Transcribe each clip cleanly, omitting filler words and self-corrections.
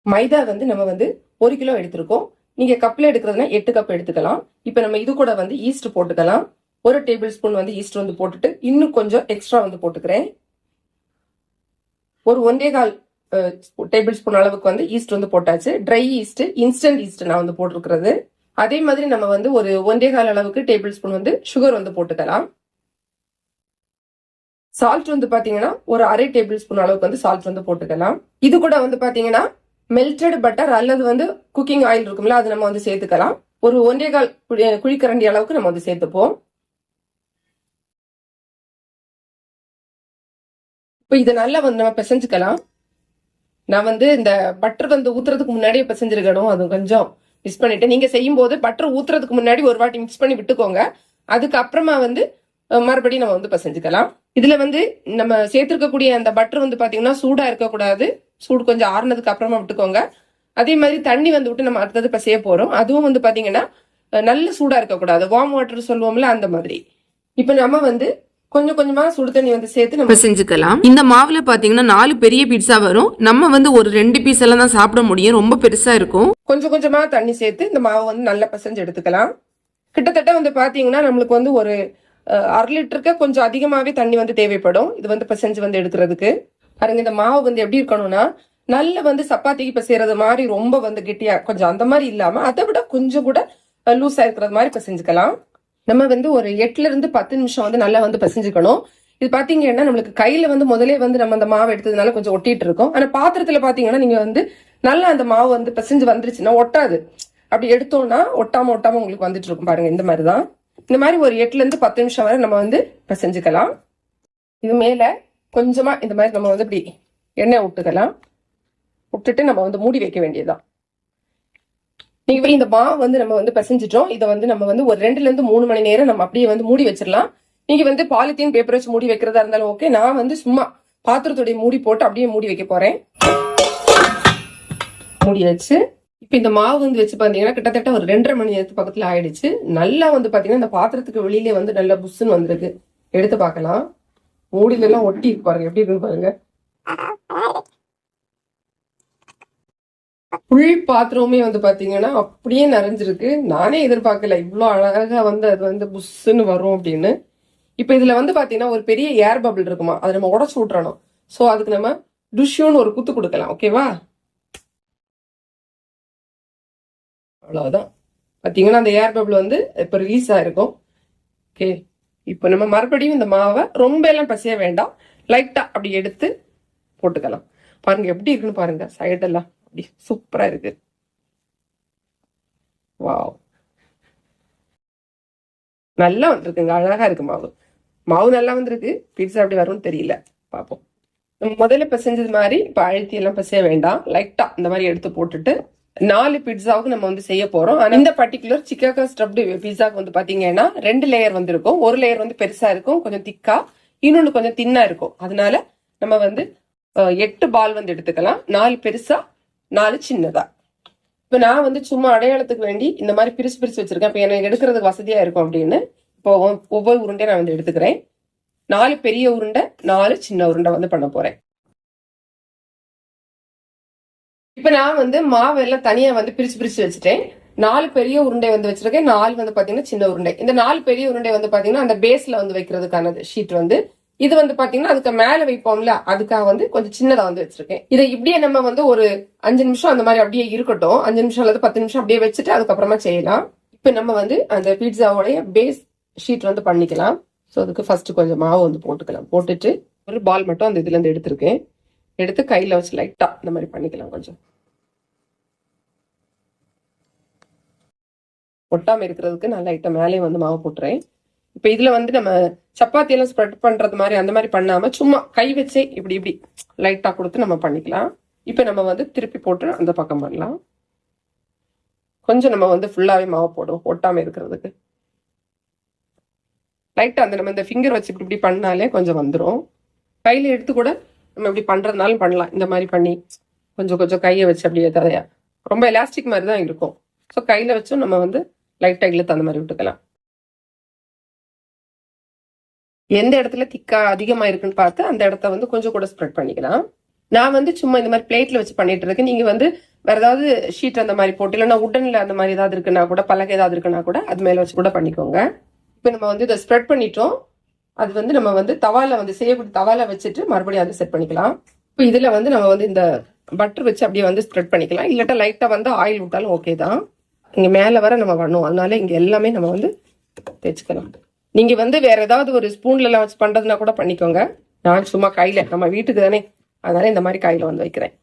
மைதா வந்து நம்ம வந்து 1 கிலோ எடுத்திருக்கோம். நீங்க கப்ல எடுக்கிறதுனா 8 கப் எடுத்துக்கலாம். இப்ப நம்ம இது கூட வந்து ஈஸ்ட் போட்டுக்கலாம். 1 டேபிள் ஸ்பூன் வந்து ஈஸ்ட் வந்து போட்டுட்டு இன்னும் கொஞ்சம் எக்ஸ்ட்ரா வந்து போட்டுக்கிறேன். ஒரு 1.25 டேபிள் ஸ்பூன் அளவுக்கு வந்து ஈஸ்ட் வந்து போட்டாச்சு. ட்ரை ஈஸ்ட், இன்ஸ்டன்ட் ஈஸ்ட் நான் வந்து போட்டிருக்கிறது. அதே மாதிரி நம்ம வந்து ஒரு 1.25 அளவுக்கு டேபிள் ஸ்பூன் வந்து சுகர் வந்து போட்டுக்கலாம். சால்ட் வந்து பாத்தீங்கன்னா ஒரு 1/2 டேபிள் ஸ்பூன் அளவுக்கு வந்து சால்ட் வந்து போட்டுக்கலாம். இது கூட வந்து பாத்தீங்கன்னா மெல்டட் பட்டர் அல்லது வந்து குக்கிங் ஆயில் இருக்கும்ல, அது நம்ம வந்து சேர்த்துக்கலாம். ஒரு 1.25 குழிக்கரண்டி அளவுக்கு நம்ம வந்து சேர்த்துப்போம். இப்போ இதை நல்லா வந்து நம்ம பிசைஞ்சுக்கலாம். நான் வந்து இந்த பட்டர் வந்து ஊத்துறதுக்கு முன்னாடியே பிசைஞ்சிருக்கணும், அது கொஞ்சம் மிஸ் பண்ணிட்டு. நீங்க செய்யும் போது பட்டர் ஊத்துறதுக்கு முன்னாடி ஒரு வாட்டி மிக்ஸ் பண்ணி விட்டுக்கோங்க. அதுக்கப்புறமா வந்து மறுபடியும் நம்ம வந்து பிசைஞ்சுக்கலாம். இதுல வந்து நம்ம சேர்த்திருக்கக்கூடிய அந்த பட்டர் வந்து பாத்தீங்கன்னா சூடா இருக்கக்கூடாது. சூடு கொஞ்சம் ஆறுனதுக்கு அப்புறமா விட்டுக்கோங்க. அதே மாதிரி தண்ணி வந்து விட்டு நம்ம அடுத்தது பிசைய போறோம். அதுவும் வந்து பாத்தீங்கன்னா நல்ல சூடா இருக்கக்கூடாது. வார்ம் வாட்டர் சொல்லுவோம்ல, அந்த மாதிரி. இப்ப நம்ம வந்து கொஞ்சம் கொஞ்சமா சுடு தண்ணி வந்து சேர்த்து நம்ம செஞ்சுக்கலாம். இந்த மாவுல பாத்தீங்கன்னா 4 பெரிய பீட்சா வரும். நம்ம வந்து ஒரு 2 பீஸ் எல்லாம் தான் சாப்பிட முடியும், ரொம்ப பெருசா இருக்கும். கொஞ்சம் கொஞ்சமா தண்ணி சேர்த்து இந்த மாவை வந்து நல்லா பிசைஞ்சு எடுத்துக்கலாம். கிட்டத்தட்ட வந்து பாத்தீங்கன்னா நம்மளுக்கு வந்து ஒரு 1/2 லிட்டருக்கு கொஞ்சம் அதிகமாவே தண்ணி வந்து தேவைப்படும் இது வந்து பிசைஞ்சு வந்து எடுக்கிறதுக்கு. பாருங்க, இந்த மாவு வந்து எப்படி இருக்கணும்னா நல்ல வந்து சப்பாத்திக்கு பிசைறது மாதிரி ரொம்ப வந்து கெட்டியா கொஞ்சம் அந்த மாதிரி இல்லாம அதை விட கொஞ்சம் கூட லூஸா இருக்கிறது மாதிரி பிசைஞ்சுக்கலாம். நம்ம வந்து ஒரு 8ல இருந்து 10 நிமிஷம் வந்து நல்லா வந்து பிசைஞ்சுக்கணும். இது பாத்தீங்கன்னா நம்மளுக்கு கையில வந்து முதலே வந்து நம்ம அந்த மாவு எடுத்ததுனால கொஞ்சம் ஒட்டிட்டு இருக்கும். ஆனா பாத்திரத்துல பாத்தீங்கன்னா நீங்க வந்து நல்லா அந்த மாவு வந்து பிசைஞ்சு வந்துருச்சுன்னா ஒட்டாது. அப்படி எடுத்தோம்னா ஒட்டாம உங்களுக்கு வந்துட்டு இருக்கும். பாருங்க, இந்த மாதிரிதான். இந்த மாதிரி ஒரு 8ல இருந்து 10 நிமிஷம் வரை நம்ம வந்து பிசைஞ்சுக்கலாம். இது மேல கொஞ்சமா இந்த மாதிரி நம்ம வந்து இப்படி எண்ணெய் விட்டுக்கலாம். விட்டுட்டு நம்ம வந்து மூடி வைக்க வேண்டியதுதான். நீங்க இந்த மாவு வந்து நம்ம வந்து பிசைஞ்சிட்டோம். இதை வந்து நம்ம வந்து ஒரு 2ல இருந்து 3 மணி நேரம் நம்ம அப்படியே வந்து மூடி வச்சிடலாம். நீங்க வந்து பாலித்தீன் பேப்பர் வச்சு மூடி வைக்கிறதா இருந்தாலும் ஓகே. நான் வந்து சும்மா பாத்திரத்துடைய மூடி போட்டு அப்படியே மூடி வைக்க போறேன். மூடி வச்சு இப்ப இந்த மாவு வந்து வச்சு பாத்தீங்கன்னா கிட்டத்தட்ட ஒரு 2.5 மணி நேரத்துக்கு பக்கத்துல ஆயிடுச்சு. நல்லா வந்து பாத்தீங்கன்னா இந்த பாத்திரத்துக்கு வெளியிலே வந்து நல்லா புஷ்ன்னு வந்திருக்கு. எடுத்து பார்க்கலாம். மூடில எல்லாம் ஒட்டி இருக்கு பாருங்க, எப்படி இருக்கு பாருங்க. ஃபுல் பாத்திரமே வந்து பாத்தீங்கன்னா அப்படியே நிறைஞ்சிருக்கு. நானே எதிர்பார்க்கல இவ்வளவு அழகா வந்து அது வந்து புஷ்ன்னு வரும் அப்படின்னு. இப்ப இதுல வந்து பாத்தீங்கன்னா ஒரு பெரிய ஏர் பபிள் இருக்குமா, அதை நம்ம உடச்சு விட்டுறணும். சோ அதுக்கு நம்ம டுஷ்யூன்னு ஒரு குத்து கொடுக்கலாம். ஓகேவா? அவ்வளவுதான். பாத்தீங்கன்னா அந்த ஏர் பபிள் வந்து இப்ப ரிலீஸ் ஆயிருக்கும். ஓகே, இப்ப நம்ம மறுபடியும் இந்த மாவை ரொம்ப எல்லாம் பசிய வேண்டாம், லைட்டா அப்படி எடுத்து போட்டுக்கலாம். பாருங்க எப்படி இருக்குன்னு பாருங்க. சைடெல்லாம் அப்படி சூப்பரா இருக்கு. வாவ், நல்லா வந்திருக்குங்க. அழகா இருக்கு மாவு. மாவு நல்லா வந்திருக்கு. பீட்சா அப்படி வரும்னு தெரியல, பார்ப்போம். நம்ம முதல்ல பிசைஞ்சது மாதிரி இப்ப அழுத்தி எல்லாம் பிசைய வேண்டாம். லைட்டா இந்த மாதிரி எடுத்து போட்டுட்டு 4 பீட்சாவுக்கு நம்ம வந்து செய்ய போறோம். ஆனா இந்த பர்டிகுலர் சிக்காகோ ஸ்டஃப்டு பீட்சாக்கு வந்து பாத்தீங்கன்னா 2 லேயர் வந்து இருக்கும். ஒரு லேயர் வந்து பெருசா இருக்கும், கொஞ்சம் திக்கா. இன்னொன்னு கொஞ்சம் தின்னா இருக்கும். அதனால நம்ம வந்து 8 பால் வந்து எடுத்துக்கலாம். 4 பெருசா, 4 சின்னதா. இப்ப நான் வந்து சும்மா அடையாளத்துக்கு வேண்டி இந்த மாதிரி பிரிச்சு பிரிச்சு வச்சிருக்கேன். இப்ப எனக்கு எடுக்கிறதுக்கு வசதியா இருக்கும் அப்படின்னு இப்போ ஒவ்வொரு உருண்டையும் நான் வந்து எடுத்துக்கிறேன். 4 பெரிய உருண்டை, 4 சின்ன உருண்டை வந்து பண்ண போறேன். இப்ப நான் வந்து மாவு எல்லாம் தனியா வந்து பிரிச்சு பிரிச்சு வச்சுட்டேன். 4 பெரிய உருண்டை வந்து வச்சிருக்கேன். 4 வந்து பாத்தீங்கன்னா சின்ன உருண்டை. இந்த 4 பெரிய உருண்டை வந்து பாத்தீங்கன்னா அந்த பேஸ்ல வந்து வைக்கிறதுக்கான ஷீட் வந்து இது வந்து பாத்தீங்கன்னா அதுக்கு மேல வைப்போம்ல, அதுக்காக வந்து கொஞ்சம் சின்னதா வந்து வச்சிருக்கேன். இதை இப்படியே நம்ம வந்து ஒரு 5 நிமிஷம் அந்த மாதிரி அப்படியே இருக்கட்டும். 5 நிமிஷம் அல்லது 10 நிமிஷம் அப்படியே வச்சுட்டு அதுக்கப்புறமா செய்யலாம். இப்ப நம்ம வந்து அந்த பீட்சாவோடைய பேஸ் ஷீட் வந்து பண்ணிக்கலாம். ஸோ அதுக்கு ஃபர்ஸ்ட் கொஞ்சம் மாவு வந்து போட்டுக்கலாம். போட்டுட்டு ஒரு பால் மட்டும் அந்த இதுல இருந்து எடுத்திருக்கேன். எடுத்து கையில வச்சு லைட்டா இந்த மாதிரி பண்ணிக்கலாம். கொஞ்சம் ஒட்டாம இருக்கிறதுக்கு நான் லைட்டா மேலே வந்து மாவு போட்டுறேன். இப்ப இதுல வந்து நம்ம சப்பாத்தி எல்லாம் ஸ்ப்ரெட் பண்றது மாதிரி அந்த மாதிரி பண்ணாம சும்மா கை வச்சே இப்படி இப்படி லைட்டா கொடுத்து நம்ம பண்ணிக்கலாம். இப்ப நம்ம வந்து திருப்பி போட்டு அந்த பக்கம் பண்ணலாம். கொஞ்சம் நம்ம வந்து ஃபுல்லாவே மாவு போடுவோம் ஒட்டாம இருக்கிறதுக்கு. லைட்டா அந்த நம்ம இந்த ஃபிங்கர் வச்சு இப்படி பண்ணாலே கொஞ்சம் வந்துடும். கையில எடுத்து கூட நம்ம இப்படி பண்றதுனாலும் பண்ணலாம். இந்த மாதிரி பண்ணி கொஞ்சம் கொஞ்சம் கையை வச்சு அப்படியே தரையா ரொம்ப எலாஸ்டிக் மாதிரி தான் இருக்கும். ஸோ கையில வச்சும் நம்ம வந்து லைட்டா இழுத்து அந்த மாதிரி விட்டுக்கலாம். எந்த இடத்துல திக்கா அதிகமா இருக்குன்னு பார்த்து அந்த இடத்த வந்து கொஞ்சம் கூட ஸ்ப்ரெட் பண்ணிக்கலாம். நான் வந்து சும்மா இந்த மாதிரி பிளேட்ல வச்சு பண்ணிட்டு இருக்கேன். நீங்க வந்து வேற ஏதாவது ஷீட் அந்த மாதிரி போட்டு, இல்லைன்னா உடன்ல அந்த மாதிரி ஏதாவது இருக்குன்னா கூட, பலகை ஏதாவது இருக்குன்னா கூட அது மேல வச்சு கூட பண்ணிக்கோங்க. இப்போ நம்ம வந்து இதை ஸ்ப்ரெட் பண்ணிட்டோம். அது வந்து நம்ம வந்து தவால வந்து செய்யக்கூடிய தவால வச்சுட்டு மறுபடியும் அதை செட் பண்ணிக்கலாம். இப்போ இதுல வந்து நம்ம வந்து இந்த பட்டர் வச்சு அப்படியே வந்து ஸ்ப்ரெட் பண்ணிக்கலாம். இல்லாட்டா லைட்டா வந்து ஆயில் விட்டாலும் ஓகே தான். இங்க மேல வர நம்ம பண்ணுவோம், அதனால இங்க எல்லாமே நம்ம வந்து தேய்ச்சிக்கலாம். நீங்க வந்து வேற ஏதாவது ஒரு ஸ்பூன்ல எல்லாம் வச்சு பண்றதுனா கூட பண்ணிக்கோங்க. நான் சும்மா கையில, நம்ம வீட்டுக்கு தானே, அதனால இந்த மாதிரி கையில வந்து வைக்கிறேன்.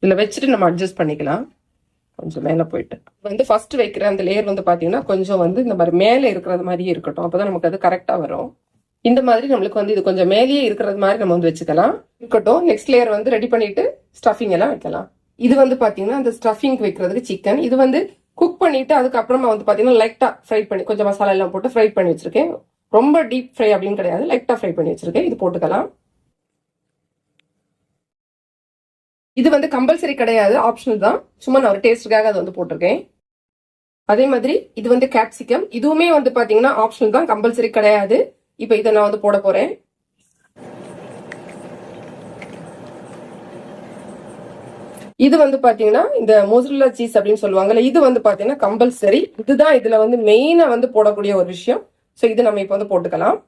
இதுல வச்சுட்டு நம்ம அட்ஜஸ்ட் பண்ணிக்கலாம். கொஞ்சம் மேல போயிட்டு வந்து ஃபர்ஸ்ட் வைக்கிற அந்த லேயர் வந்து பாத்தீங்கன்னா கொஞ்சம் வந்து இந்த மாதிரி மேல இருக்கிறது மாதிரியே இருக்கட்டும். அப்பதான் நமக்கு அது கரெக்டா வரும். இந்த மாதிரி நம்மளுக்கு வந்து இது கொஞ்சம் மேலேயே இருக்கிறது மாதிரி நம்ம வந்து வச்சுக்கலாம். இருக்கட்டும். நெக்ஸ்ட் லேயர் வந்து ரெடி பண்ணிட்டு ஸ்டஃபிங் எல்லாம் வைக்கலாம். இது வந்து பாத்தீங்கன்னா அந்த ஸ்டஃபிங் வைக்கிறதுக்கு சிக்கன். இது வந்து குக் பண்ணிட்டு அதுக்கப்புறமா வந்து பாத்தீங்கன்னா லைட்டா ஃப்ரை பண்ணி, கொஞ்சம் மசாலா எல்லாம் போட்டு ஃப்ரை பண்ணி வச்சிருக்கேன். ரொம்ப டீப் ஃப்ரை அப்படின்னு கிடையாது, லைட்டா ஃப்ரை பண்ணி வச்சிருக்கேன். இது போட்டுக்கலாம். இது வந்து கம்பல்சரி கிடையாது, ஆப்ஷனல் தான். சும்மா நான் ஒரு டேஸ்ட்டுக்காக அது வந்து போட்டிருக்கேன். அதே மாதிரி இது வந்து கேப்சிகம். இதுவுமே வந்து பாத்தீங்கன்னா ஆப்ஷனல் தான், கம்பல்சரி கிடையாது. இப்போ இதை நான் வந்து போட போறேன். இது வந்து பாத்தீங்கன்னா இந்த மொசரல்லா சீஸ் அப்படின்னு சொல்லுவாங்கல்ல, இது வந்து பாத்தீங்கன்னா கம்பல்சரி. இதுதான் இதுல வந்து மெயினா வந்து போடக்கூடிய ஒரு விஷயம். ஸோ இது நம்ம இப்போ வந்து போட்டுக்கலாம்.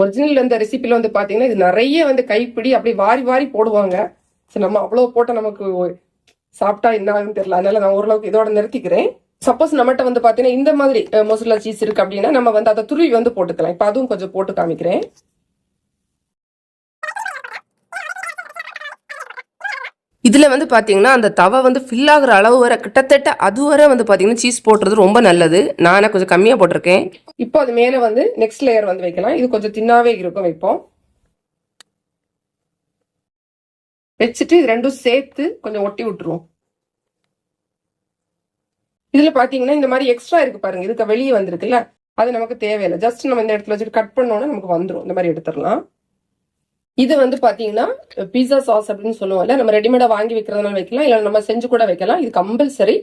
ஒரிஜினல் அந்த ரெசிபில வந்து பாத்தீங்கன்னா இது நிறைய வந்து கைப்பிடி அப்படி வாரி வாரி போடுவாங்க. சரி, நம்ம அவ்வளவு போட்ட நமக்கு சாப்பிட்டா என்ன ஆகுன்னு தெரியல, அதனால நான் ஓரளவுக்கு இதோட நிறுத்திக்கிறேன். சப்போஸ் நம்மகிட்ட வந்து பாத்தீங்கன்னா இந்த மாதிரி மொசரல்லா சீஸ் இருக்கு அப்படின்னா நம்ம வந்து அதை துருவி வந்து போட்டுக்கலாம். இப்ப அதுவும் கொஞ்சம் போட்டு காமிக்கிறேன். இதுல வந்து பாத்தீங்கன்னா அந்த தவை வந்து ஃபில் ஆகுற அளவு வர, கிட்டத்தட்ட அது வரை வந்து பாத்தீங்கன்னா சீஸ் போடுறது ரொம்ப நல்லது. நான் கொஞ்சம் கம்மியா போட்டிருக்கேன். இப்போ அது மேல வந்து நெக்ஸ்ட் லேயர் வந்து வைக்கலாம். இது கொஞ்சம் தின்னாவே இருக்கும், வைப்போம். வச்சுட்டு இது ரெண்டும் சேர்த்து கொஞ்சம் ஒட்டி விட்டுருவோம். இதுல பாத்தீங்கன்னா இந்த மாதிரி எக்ஸ்ட்ரா இருக்கு பாருங்க, இதுக்கு வெளியே வந்திருக்குல்ல, அது நமக்கு தேவையில்லை. ஜஸ்ட் நம்ம இந்த இடத்துல வச்சுட்டு கட் பண்ணோம்னா நமக்கு வந்துடும். இந்த மாதிரி எடுத்துடலாம். இது வந்து பாத்தீங்கன்னா பீஸா சாஸ் அப்படின்னு சொல்லுவோம்ல, நம்ம ரெடிமேடா வாங்கி வைக்கிறதுனால வைக்கலாம், இல்ல நம்ம செஞ்சு கூட வைக்கலாம். இது கம்பல்சரி.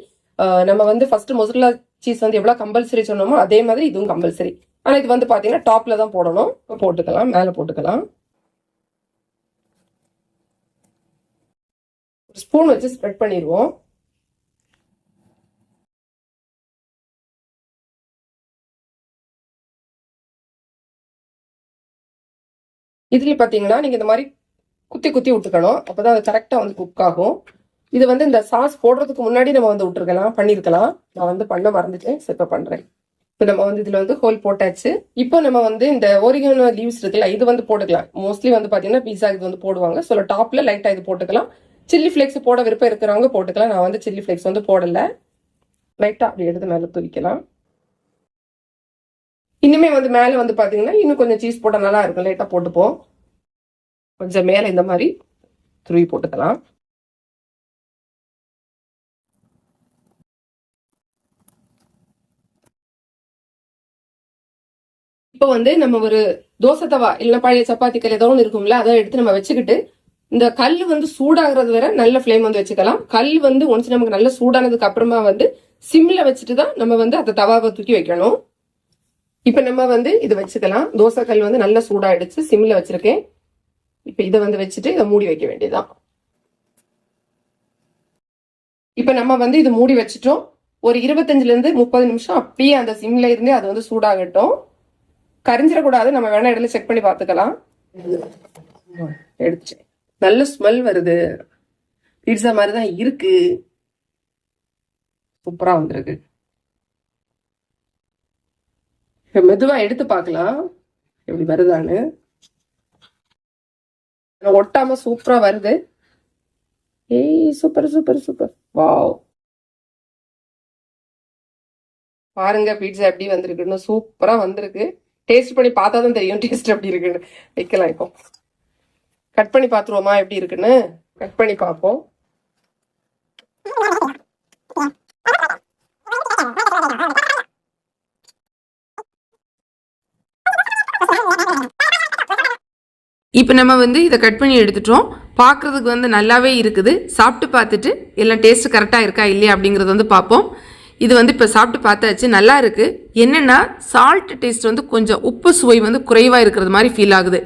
நம்ம வந்து ஃபர்ஸ்ட் மொசரல்லா சீஸ் வந்து எவ்வளவு கம்பல்சரி சொன்னோமோ அதே மாதிரி இதுவும் கம்பல்சரி. ஆனா இது வந்து பாத்தீங்கன்னா டாப்ல தான் போடணும். போட்டுக்கலாம், மேல போட்டுக்கலாம். ஒரு ஸ்பூன் வச்சு ஸ்ப்ரெட் பண்ணிடுவோம். இதுல பாத்தீங்கன்னா நீங்க இந்த மாதிரி குத்தி குத்தி விட்டுக்கணும். அப்பதான் அது கரெக்டா வந்து குக் ஆகும். இது வந்து இந்த சாஸ் போடுறதுக்கு முன்னாடி நம்ம வந்து விட்டுருக்கலாம், பண்ணிருக்கலாம். நான் வந்து பண்ண மறந்துட்டேன், இப்ப பண்றேன். இப்போ நம்ம வந்து இதுல வந்து ஹோல் போட்டாச்சு. இப்போ நம்ம வந்து இந்த ஓரிகனோ லீவ்ஸ் இருக்குல்ல, இது வந்து போட்டுக்கலாம். மோஸ்ட்லி வந்து பாத்தீங்கன்னா பீஸா இது வந்து போடுவாங்க. ஸோ டாப்ல லைட்டா இது போட்டுக்கலாம். சில்லி ஃபிளேக்ஸ் போட விருப்பம் இருக்கிறவங்க போட்டுக்கலாம். நான் வந்து சில்லி ஃபிளேக்ஸ் வந்து போடல. லைட்டா அப்படி எடுத்து மேல தூக்கிக்கலாம். இன்னுமே வந்து மேல வந்து பாத்தீங்கன்னா இன்னும் கொஞ்சம் சீஸ் போட்டா நல்லா இருக்கும். லைட்டா போட்டுப்போம். கொஞ்சம் மேல இந்த மாதிரி துருவி போட்டுக்கலாம். இப்போ வந்து நம்ம ஒரு தோசை தவா இல்ல பழைய சப்பாத்தி கல் ஏதோ ஒன்று இருக்கும்ல, அதை எடுத்து நம்ம வச்சுக்கிட்டு இந்த கல் வந்து சூடாகிறது வரை நல்ல ஃப்ளேம் வந்து வச்சுக்கலாம். கல் வந்து ஒன்ஸ் நமக்கு நல்ல சூடானதுக்கு அப்புறமா வந்து சிம்ல வச்சுட்டு தான் நம்ம வந்து அந்த தவாவை தூக்கி வைக்கணும். இப்ப நம்ம வந்து இது வச்சுக்கலாம். தோசை கல் வந்து நல்லா சூடாயிடுச்சு, சிம்ல வச்சிருக்கேன். இப்ப இதை வந்து வச்சுட்டு இதை மூடி வைக்க வேண்டியதுதான். இப்ப நம்ம வந்து இது மூடி வச்சுட்டோம். ஒரு 25-30 நிமிஷம் அப்படியே அந்த சிம்ல இருந்தே அது வந்து சூடாகட்டும். கரிஞ்சிடக்கூடாது. நம்ம வேணா இடத்துல செக் பண்ணி பார்த்துக்கலாம். எடுத்து நல்ல ஸ்மெல் வருது. பீட்சா மாதிரிதான் இருக்கு. சூப்பரா வந்திருக்கு. மெதுவா எடுத்து பார்க்கலாம் எப்படி வருதான்னு. ஒட்டாம சூப்பரா வருது. ஏய், சூப்பர் சூப்பர் சூப்பர். வாவ், பாருங்க பீட்சா எப்படி வந்திருக்குன்னு. சூப்பரா வந்திருக்கு. டேஸ்ட் பண்ணி பார்த்தா தான் தெரியும் டேஸ்ட் எப்படி இருக்குன்னு. வைக்கலாம். இப்போ கட் பண்ணி பார்த்துருவோமா எப்படி இருக்குன்னு. கட் பண்ணி பார்ப்போம். இப்போ நம்ம வந்து இதை கட் பண்ணி எடுத்துட்டோம். பார்க்குறதுக்கு வந்து நல்லாவே இருக்குது. சாப்பிட்டு பார்த்துட்டு எல்லாம் டேஸ்ட் கரெக்டாக இருக்கா இல்லையா அப்படிங்கிறது வந்து பார்ப்போம். இது வந்து இப்போ சாப்பிட்டு பார்த்தாச்சு, நல்லா இருக்குது. என்னென்னா சால்ட் டேஸ்ட் வந்து கொஞ்சம் உப்பு சுவை வந்து குறைவாக இருக்கிறது மாதிரி ஃபீல் ஆகுது.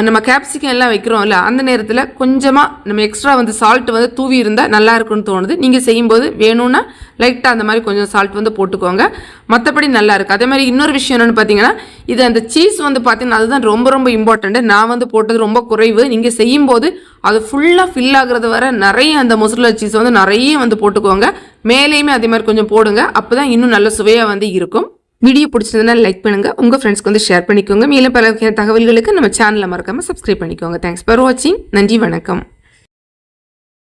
நம்ம கேப்சிகம் எல்லாம் வைக்கிறோம்ல, அந்த நேரத்தில் கொஞ்சமாக நம்ம எக்ஸ்ட்ரா வந்து சால்ட் வந்து தூவி இருந்தால் நல்லா இருக்குன்னு தோணுது. நீங்கள் செய்யும்போது வேணும்னா லைட்டாக அந்த மாதிரி கொஞ்சம் சால்ட் வந்து போட்டுக்கோங்க. மற்றபடி நல்லா இருக்குது. அதே மாதிரி இன்னொரு விஷயம் என்னென்னு பார்த்தீங்கன்னா, இது அந்த சீஸ் வந்து பார்த்தீங்கன்னா அதுதான் ரொம்ப ரொம்ப இம்பார்ட்டண்ட்டு. நான் வந்து போட்டது ரொம்ப குறைவு. நீங்கள் செய்யும்போது அது ஃபுல்லாக ஃபில் ஆகுறது வர நிறைய அந்த மொசரல்லா சீஸ் வந்து நிறைய வந்து போட்டுக்கோங்க. மேலேயுமே அதே மாதிரி கொஞ்சம் போடுங்க. அப்போ தான் இன்னும் நல்ல சுவையாக வந்து இருக்கும். வீடியோ பிடிச்சதுன்னா லைக் பண்ணுங்கள், உங்கள் ஃப்ரெண்ட்ஸ்க்கு வந்து ஷேர் பண்ணிக்கோங்க. மேலும் பல தகவல்களுக்கு நம்ம சேனலை மறக்காமல் சப்ஸ்கிரைப் பண்ணிக்கோங்க. தேங்க்ஸ் ஃபார் வாட்சிங். நன்றி, வணக்கம்.